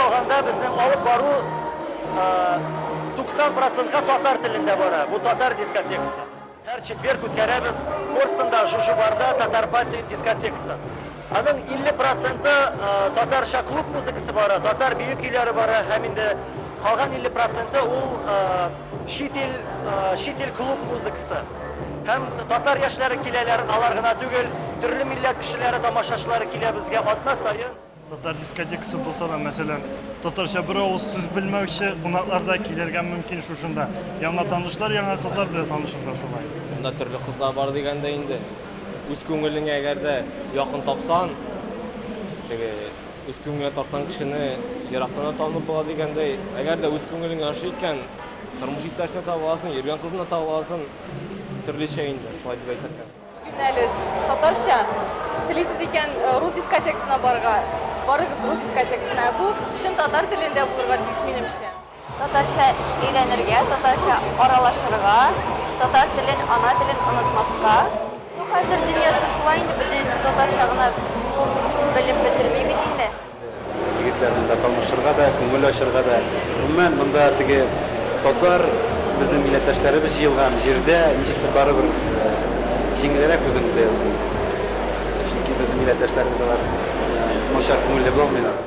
алганда безнең алып бару 90%-га татар телендә бара. Бу татар дискотекасы. Һәр четверг үткәрәбез Корстонда, Жушубарда татар пати дискотекасы. Аның 50%-ы татарча клуб музыкасы бара, татар бию көйләре бара, һәм инде калган 50%-ы ул шит ил клуб музыкасы. Һәм татар яшьләре киләләр, алар гына түгел, төрле милләт кешеләре, тамашачылары килә безгә атна саен. Татар дискотекасы булса да, мәсәлән, татарча бер авыз сүз белмәүче кунаклар да килергә мөмкин шушында. Яңа танышлар, яңа кызлар белән танышырга шулай. Монда төрле кызлар бар дигәндә инде. Үз күңелеңә әгәр дә якын тапсаң, теге үз күңелеңә тарткан кешене ерактан танып була дигәндәй, әгәр дә үз күңелеңә ошый икән, тормыш иптәшне таба аласың, йөргән кызны таба аласың, төрлечә инде, шулай дип әйтәсең. Юнәлеш татарча телисез икән рус дискотекасына барырга, барыгыз рус дискотекасына. Бу чын татар телендә булырга тиеш минемчә. Татарча өйрәнергә, татарча аралашырга, татар телен, ана телен онытмаска. Хәзер дөньясы шулай инде, бөтенесе татарча гына белеп бетерми бит инде. Егетләр монда танышырга да, күңел ачырга да. Гомумән монда теге татар безнең милләттәшләребез җыелган җирдә ничектер барыбер җиңелрәк үзен тоясың. Чөнки безнең милләттәшләребез алар начар күңелле булмыйлар.